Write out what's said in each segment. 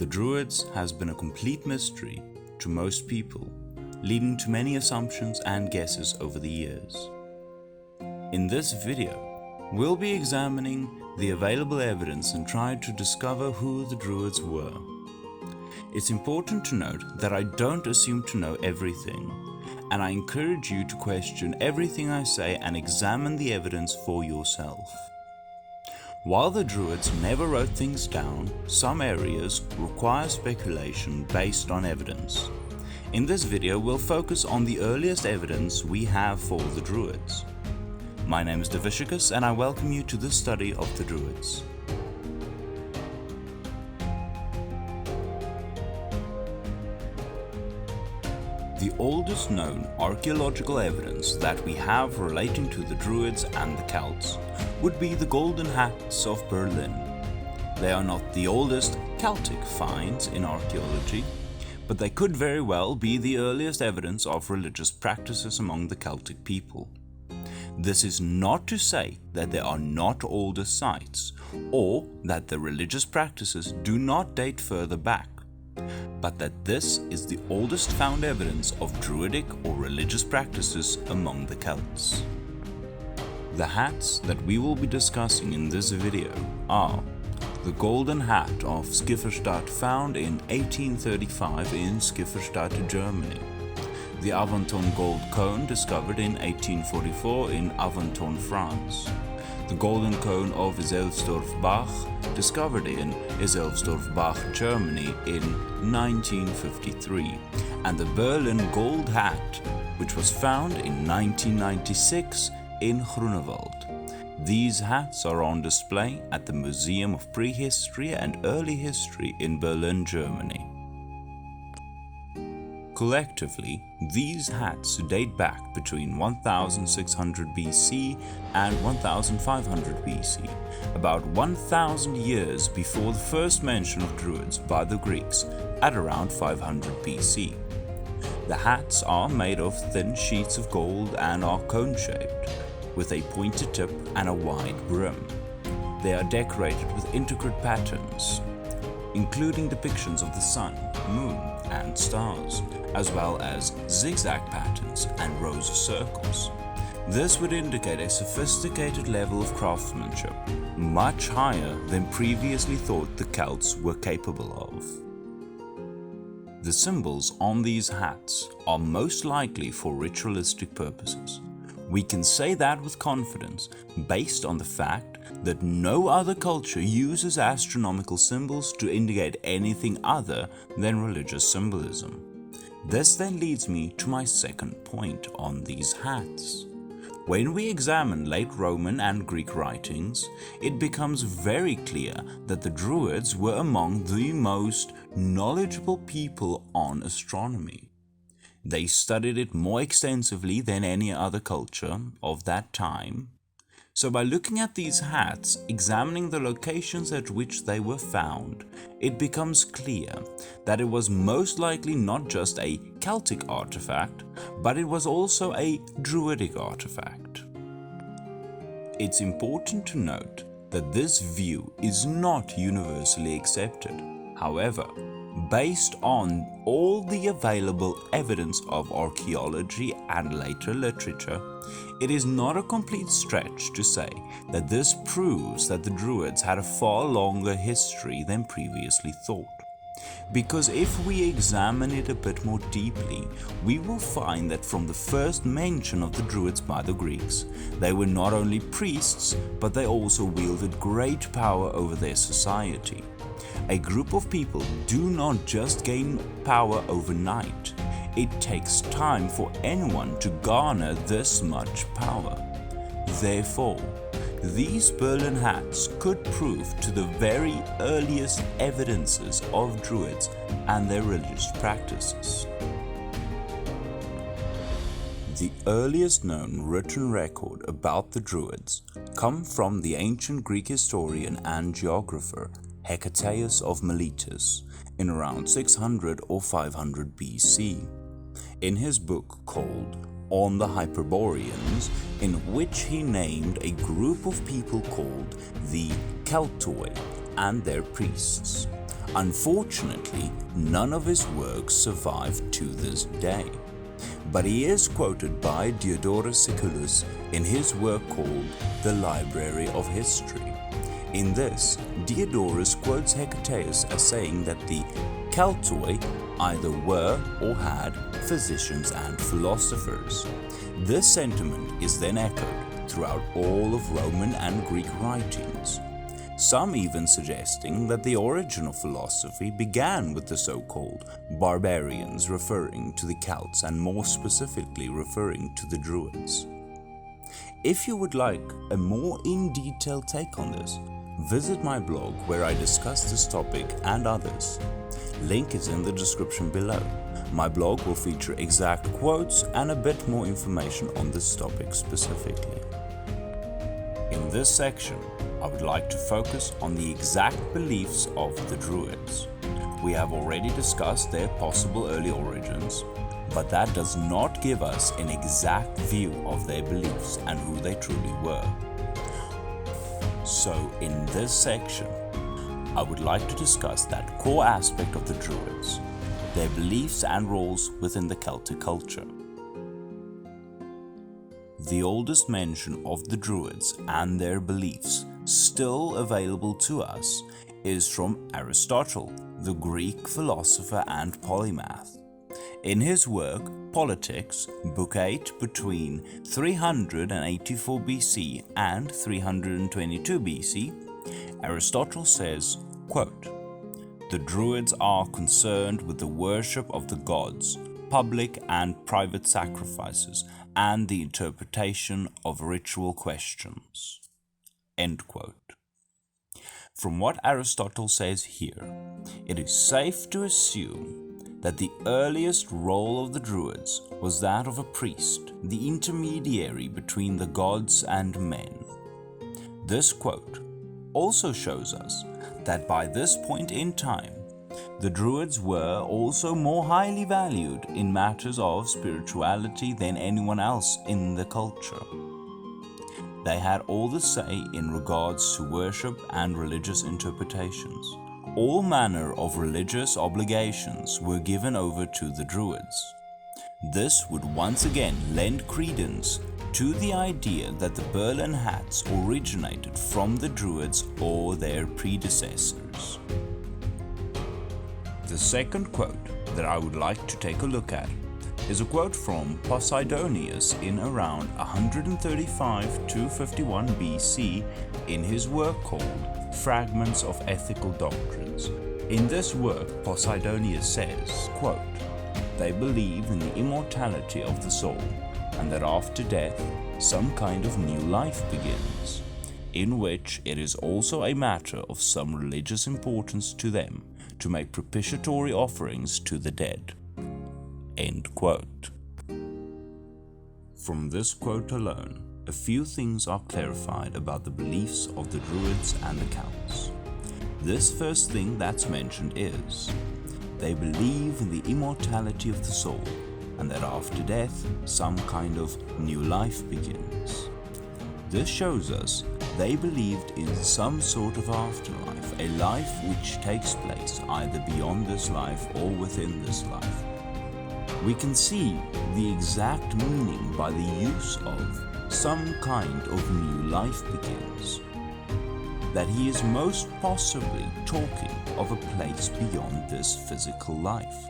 The Druids has been a complete mystery to most people, leading to many assumptions and guesses over the years. In this video, we'll be examining the available evidence and try to discover who the Druids were. It's important to note that I don't assume to know everything, and I encourage you to question everything I say and examine the evidence for yourself. While the Druids never wrote things down, some areas require speculation based on evidence. In this video, we'll focus on the earliest evidence we have for the Druids. My name is Davishicus, and I welcome you to this study of the Druids. The oldest known archaeological evidence that we have relating to the Druids and the Celts would be the golden hats of Berlin. They are not the oldest Celtic finds in archaeology, but they could very well be the earliest evidence of religious practices among the Celtic people. This is not to say that there are not older sites, or that the religious practices do not date further back, but that this is the oldest found evidence of Druidic or religious practices among the Celts. The hats that we will be discussing in this video are the golden hat of Skifferstadt, found in 1835 in Skifferstadt, Germany; the Aventon gold cone, discovered in 1844 in Aventon, France; the golden cone of Eselfsdorf-Bach, discovered in Eselfsdorf-Bach, Germany in 1953, and the Berlin gold hat, which was found in 1996 in Grunewald. These hats are on display at the Museum of Prehistory and Early History in Berlin, Germany. Collectively, these hats date back between 1600 BC and 1500 BC, about 1000 years before the first mention of Druids by the Greeks at around 500 BC. The hats are made of thin sheets of gold and are cone-shaped, with a pointed tip and a wide brim. They are decorated with intricate patterns, including depictions of the sun, moon, and stars, as well as zigzag patterns and rows of circles. This would indicate a sophisticated level of craftsmanship, much higher than previously thought the Celts were capable of. The symbols on these hats are most likely for ritualistic purposes. We can say that with confidence based on the fact that no other culture uses astronomical symbols to indicate anything other than religious symbolism. This then leads me to my second point on these hats. When we examine late Roman and Greek writings, it becomes very clear that the Druids were among the most knowledgeable people on astronomy. They studied it more extensively than any other culture of that time. So by looking at these hats, examining the locations at which they were found, it becomes clear that it was most likely not just a Celtic artifact, but it was also a Druidic artifact. It's important to note that this view is not universally accepted. However, based on all the available evidence of archaeology and later literature, it is not a complete stretch to say that this proves that the Druids had a far longer history than previously thought. Because if we examine it a bit more deeply, we will find that from the first mention of the Druids by the Greeks, they were not only priests, but they also wielded great power over their society. A group of people do not just gain power overnight. It takes time for anyone to garner this much power. Therefore, these Berlin hats could prove to the very earliest evidences of Druids and their religious practices. The earliest known written record about the Druids come from the ancient Greek historian and geographer Hecataeus of Miletus in around 600 or 500 BC. In his book called On the Hyperboreans, in which he named a group of people called the Celtoi and their priests. Unfortunately, none of his works survive to this day, but he is quoted by Diodorus Siculus in his work called The Library of History. In this, Diodorus quotes Hecataeus as saying that the Keltoi either were or had physicians and philosophers. This sentiment is then echoed throughout all of Roman and Greek writings, some even suggesting that the origin of philosophy began with the so-called barbarians, referring to the Celts and more specifically referring to the Druids. If you would like a more in-detail take on this, visit my blog where I discuss this topic and others. Link is in the description below. My blog will feature exact quotes and a bit more information on this topic specifically. In this section, I would like to focus on the exact beliefs of the Druids. We have already discussed their possible early origins, but that does not give us an exact view of their beliefs and who they truly were. So in this section, I would like to discuss that core aspect of the Druids, their beliefs and roles within the Celtic culture. The oldest mention of the Druids and their beliefs still available to us is from Aristotle, the Greek philosopher and polymath. In his work Politics, Book 8, between 384 BC and 322 BC, Aristotle says, quote, "The Druids are concerned with the worship of the gods, public and private sacrifices, and the interpretation of ritual questions." End quote. From what Aristotle says here, it is safe to assume that the earliest role of the Druids was that of a priest, the intermediary between the gods and men. This quote also shows us that by this point in time, the Druids were also more highly valued in matters of spirituality than anyone else in the culture. They had all the say in regards to worship and religious interpretations. All manner of religious obligations were given over to the Druids. This would once again lend credence to the idea that the Berlin hats originated from the Druids or their predecessors. The second quote that I would like to take a look at is a quote from Posidonius in around 135 to 51 BC in his work called Fragments of Ethical Doctrines. In this work, Posidonius says, quote, "They believe in the immortality of the soul, and that after death, some kind of new life begins, in which it is also a matter of some religious importance to them to make propitiatory offerings to the dead." End quote. From this quote alone, a few things are clarified about the beliefs of the Druids and the Celts. This first thing that's mentioned is, they believe in the immortality of the soul, and that after death, some kind of new life begins. This shows us they believed in some sort of afterlife, a life which takes place either beyond this life or within this life. We can see the exact meaning by the use of "some kind of new life begins," that he is most possibly talking of a place beyond this physical life.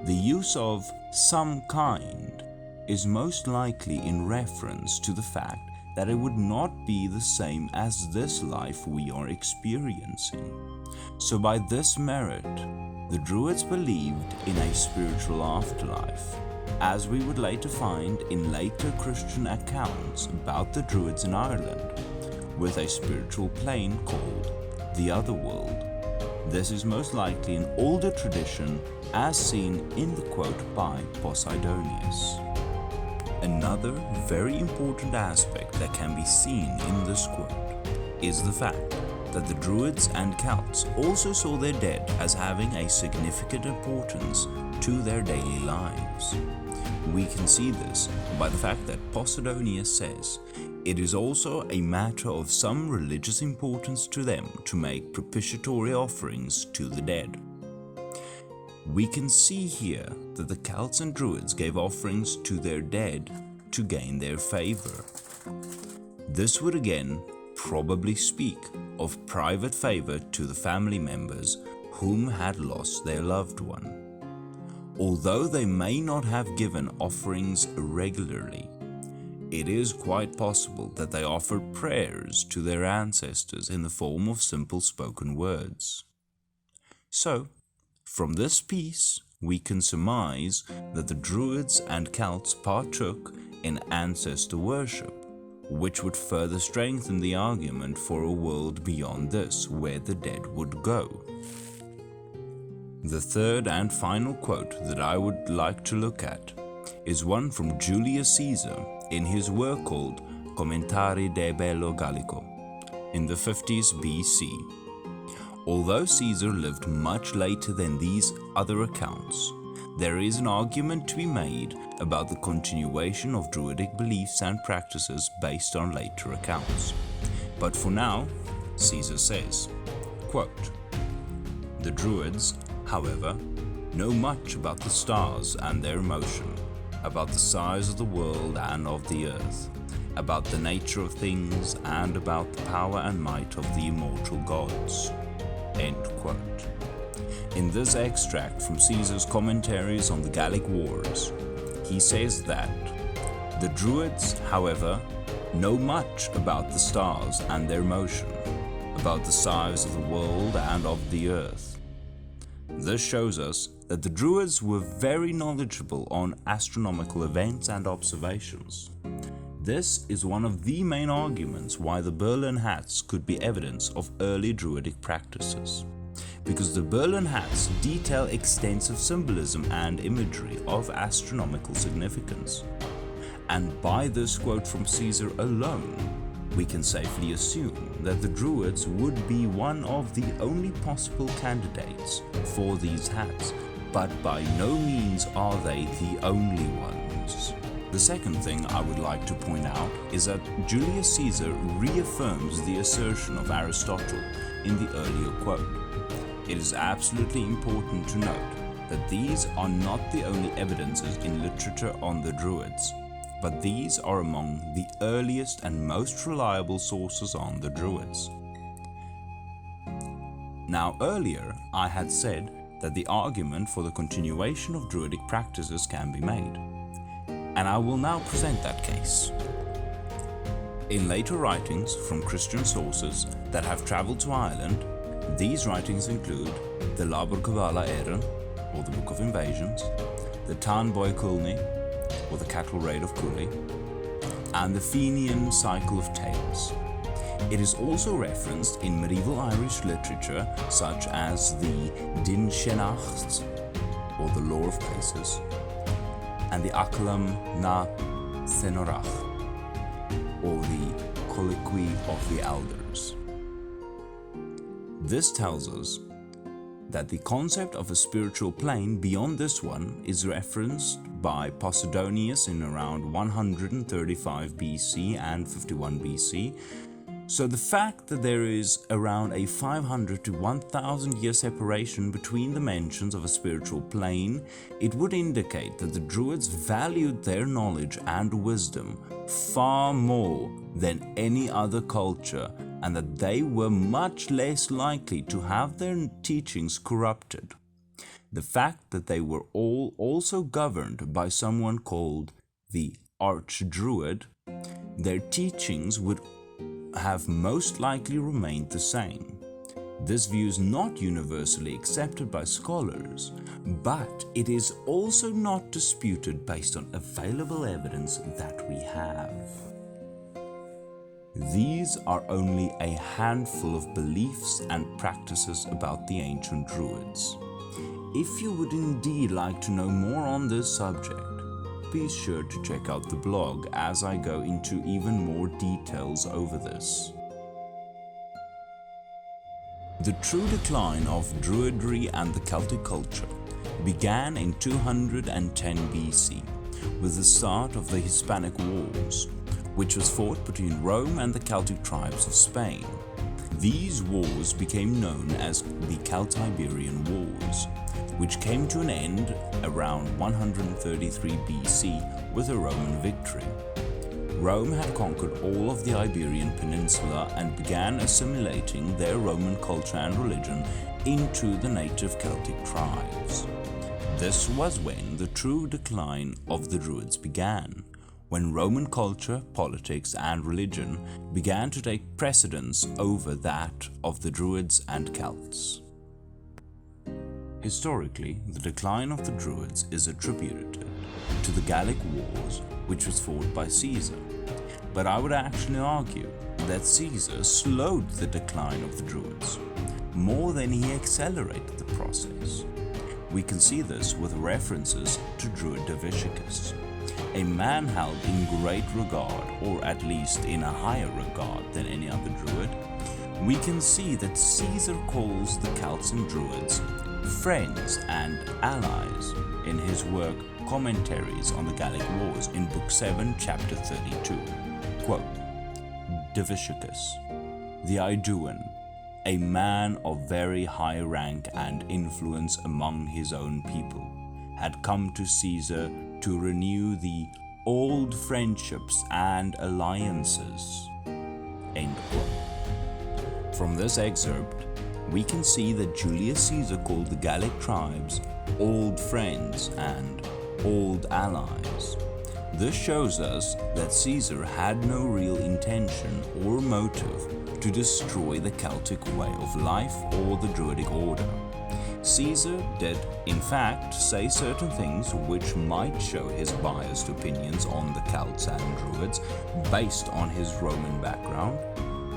The use of "some kind" is most likely in reference to the fact that it would not be the same as this life we are experiencing. So by this merit, the Druids believed in a spiritual afterlife, as we would later find in later Christian accounts about the Druids in Ireland, with a spiritual plane called the Otherworld. This is most likely an older tradition as seen in the quote by Posidonius. Another very important aspect that can be seen in this quote is the fact that the Druids and Celts also saw their dead as having a significant importance to their daily lives. We can see this by the fact that Posidonius says, It is also a matter of some religious importance to them to make propitiatory offerings to the dead. We can see here that the Celts and Druids gave offerings to their dead to gain their favor. This would again probably speak of private favor to the family members whom had lost their loved one. Although they may not have given offerings regularly, it is quite possible that they offered prayers to their ancestors in the form of simple spoken words. So, from this piece, we can surmise that the Druids and Celts partook in ancestor worship, which would further strengthen the argument for a world beyond this, where the dead would go. The third and final quote that I would like to look at is one from Julius Caesar in his work called Commentari de Bello Gallico in the 50s BC. Although Caesar lived much later than these other accounts, there is an argument to be made about the continuation of Druidic beliefs and practices based on later accounts. But for now, Caesar says, quote, "The Druids, however, know much about the stars and their motion, about the size of the world and of the earth, about the nature of things, and about the power and might of the immortal gods." End quote. In this extract from Caesar's commentaries on the Gallic Wars, he says that the Druids, however, know much about the stars and their motion, about the size of the world and of the earth. This shows us that the Druids were very knowledgeable on astronomical events and observations. This is one of the main arguments why the Berlin hats could be evidence of early Druidic practices, because the Berlin hats detail extensive symbolism and imagery of astronomical significance. And by this quote from Caesar alone, we can safely assume that the Druids would be one of the only possible candidates for these hats, but by no means are they the only ones. The second thing I would like to point out is that Julius Caesar reaffirms the assertion of Aristotle in the earlier quote. It is absolutely important to note that these are not the only evidences in literature on the Druids, but these are among the earliest and most reliable sources on the Druids. Now earlier I had said that the argument for the continuation of Druidic practices can be made, and I will now present that case. In later writings from Christian sources that have travelled to Ireland, these writings include the Labor Kavala Éireann, or the Book of Invasions, the Tan Boy Culni, or the Cattle Raid of Cooley, and the Fenian Cycle of Tales. It is also referenced in medieval Irish literature such as the Din Shenacht, or the Lore of Places, and the Aklam na Senorach, or the Colloquy of the Elders. This tells us that the concept of a spiritual plane beyond this one is referenced by Posidonius in around 135 BC and 51 BC. So the fact that there is around a 500 to 1000 year separation between the mentions of a spiritual plane, it would indicate that the Druids valued their knowledge and wisdom far more than any other culture, and that they were much less likely to have their teachings corrupted. The fact that they were all also governed by someone called the Archdruid, their teachings would have most likely remained the same. This view is not universally accepted by scholars, but it is also not disputed based on available evidence that we have. These are only a handful of beliefs and practices about the ancient Druids. If you would indeed like to know more on this subject, be sure to check out the blog as I go into even more details over this. The true decline of Druidry and the Celtic culture began in 210 BC with the start of the Hispanic Wars, which was fought between Rome and the Celtic tribes of Spain. These wars became known as the Celtiberian Wars, which came to an end around 133 BC with a Roman victory. Rome had conquered all of the Iberian Peninsula and began assimilating their Roman culture and religion into the native Celtic tribes. This was when the true decline of the Druids began, when Roman culture, politics, and religion began to take precedence over that of the Druids and Celts. Historically, the decline of the Druids is attributed to the Gallic Wars, which was fought by Caesar. But I would actually argue that Caesar slowed the decline of the Druids more than he accelerated the process. We can see this with references to Druid Diviciacus, a man held in great regard, or at least in a higher regard than any other Druid. We can see that Caesar calls the Celts and Druids friends and allies in his work Commentaries on the Gallic Wars in Book 7, Chapter 32. Quote, Diviciacus, the Aeduan, a man of very high rank and influence among his own people, had come to Caesar to renew the old friendships and alliances. End quote. From this excerpt, we can see that Julius Caesar called the Gallic tribes old friends and old allies. This shows us that Caesar had no real intention or motive to destroy the Celtic way of life or the Druidic order. Caesar did, in fact, say certain things which might show his biased opinions on the Celts and Druids based on his Roman background.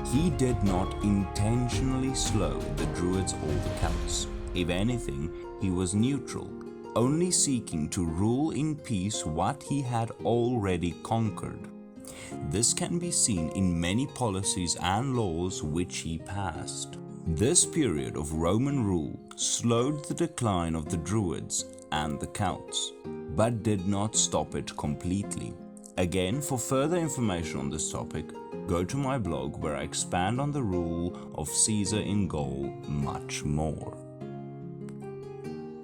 He did not intentionally slow the Druids or the Celts. If anything, he was neutral, only seeking to rule in peace what he had already conquered. This can be seen in many policies and laws which he passed. This period of Roman rule slowed the decline of the Druids and the Celts, but did not stop it completely. Again, for further information on this topic, go to my blog where I expand on the rule of Caesar in Gaul much more.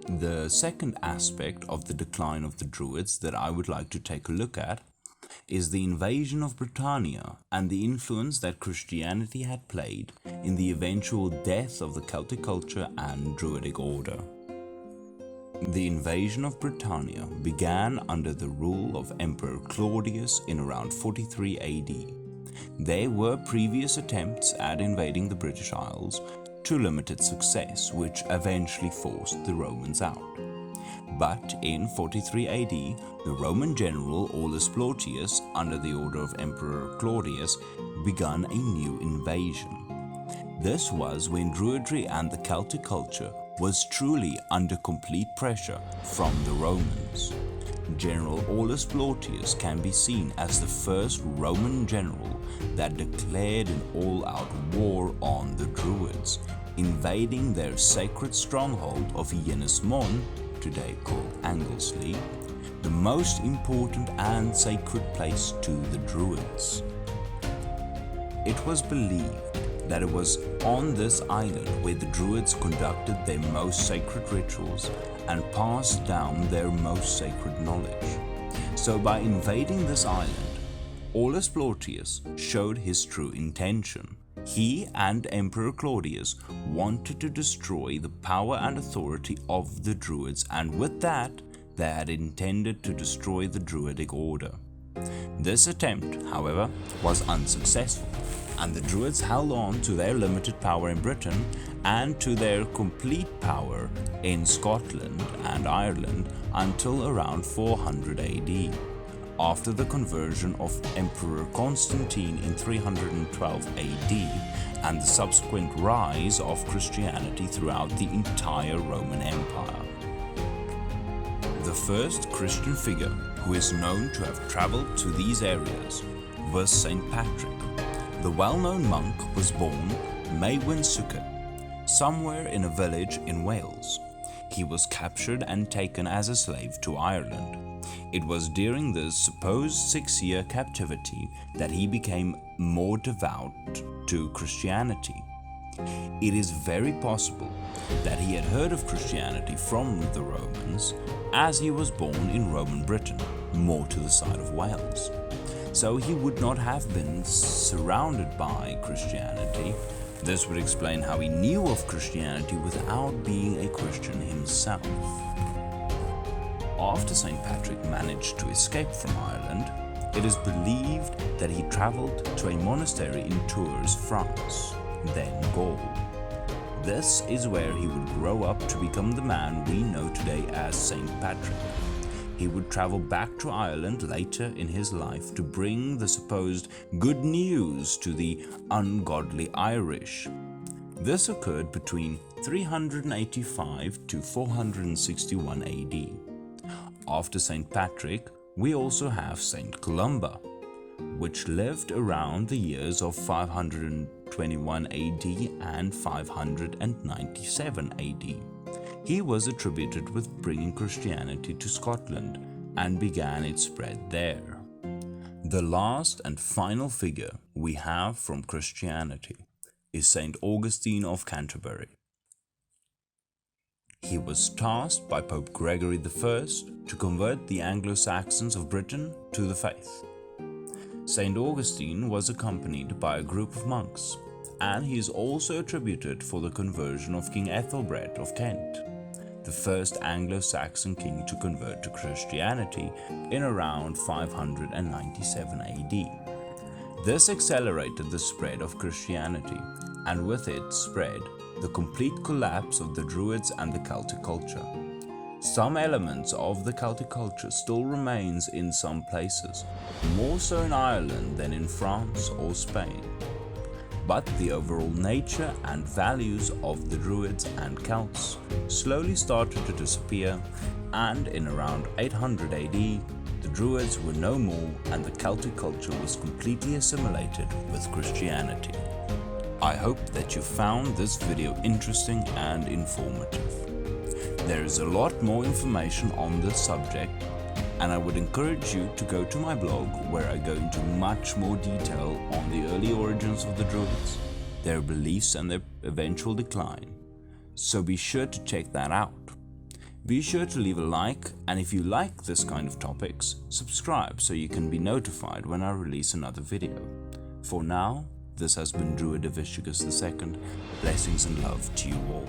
The second aspect of the decline of the Druids that I would like to take a look at is the invasion of Britannia and the influence that Christianity had played in the eventual death of the Celtic culture and Druidic order. The invasion of Britannia began under the rule of Emperor Claudius in around 43 AD. There were previous attempts at invading the British Isles to limited success, which eventually forced the Romans out. But in 43 AD, the Roman general Aulus Plautius, under the order of Emperor Claudius, began a new invasion. This was when Druidry and the Celtic culture was truly under complete pressure from the Romans. General Aulus Plautius can be seen as the first Roman general that declared an all-out war on the Druids, invading their sacred stronghold of Ynys Môn, today called Anglesey, the most important and sacred place to the Druids. It was believed that it was on this island where the Druids conducted their most sacred rituals and passed down their most sacred knowledge. So by invading this island, Aulus Plautius showed his true intention. He and Emperor Claudius wanted to destroy the power and authority of the Druids, and with that, they had intended to destroy the Druidic order. This attempt, however, was unsuccessful, and the Druids held on to their limited power in Britain and to their complete power in Scotland and Ireland until around 400 AD, after the conversion of Emperor Constantine in 312 AD and the subsequent rise of Christianity throughout the entire Roman Empire. The first Christian figure who is known to have traveled to these areas was Saint Patrick. The well-known monk was born Maewyn Succat, somewhere in a village in Wales. He was captured and taken as a slave to Ireland. It was during this supposed 6-year captivity that he became more devout to Christianity. It is very possible that he had heard of Christianity from the Romans, as he was born in Roman Britain, more to the side of Wales. So he would not have been surrounded by Christianity. This would explain how he knew of Christianity without being a Christian himself. After St. Patrick managed to escape from Ireland, it is believed that he travelled to a monastery in Tours, France, then Gaul. This is where he would grow up to become the man we know today as St. Patrick. He would travel back to Ireland later in his life to bring the supposed good news to the ungodly Irish. This occurred between 385 to 461 AD. After St. Patrick, we also have St. Columba, which lived around the years of 521 AD and 597 AD. He was attributed with bringing Christianity to Scotland and began its spread there. The last and final figure we have from Christianity is St. Augustine of Canterbury. He was tasked by Pope Gregory I to convert the Anglo-Saxons of Britain to the faith. St. Augustine was accompanied by a group of monks, and he is also attributed for the conversion of King Ethelbert of Kent, the first Anglo-Saxon king to convert to Christianity in around 597 AD. This accelerated the spread of Christianity, and with its spread, the complete collapse of the Druids and the Celtic culture. Some elements of the Celtic culture still remains in some places, more so in Ireland than in France or Spain. But the overall nature and values of the Druids and Celts slowly started to disappear, and in around 800 AD, the Druids were no more and the Celtic culture was completely assimilated with Christianity. I hope that you found this video interesting and informative. There is a lot more information on this subject, and I would encourage you to go to my blog where I go into much more detail on the early origins of the Druids, their beliefs and their eventual decline. So be sure to check that out. Be sure to leave a like, and if you like this kind of topics, subscribe so you can be notified when I release another video. For now, this has been Druid II. Blessings and love to you all.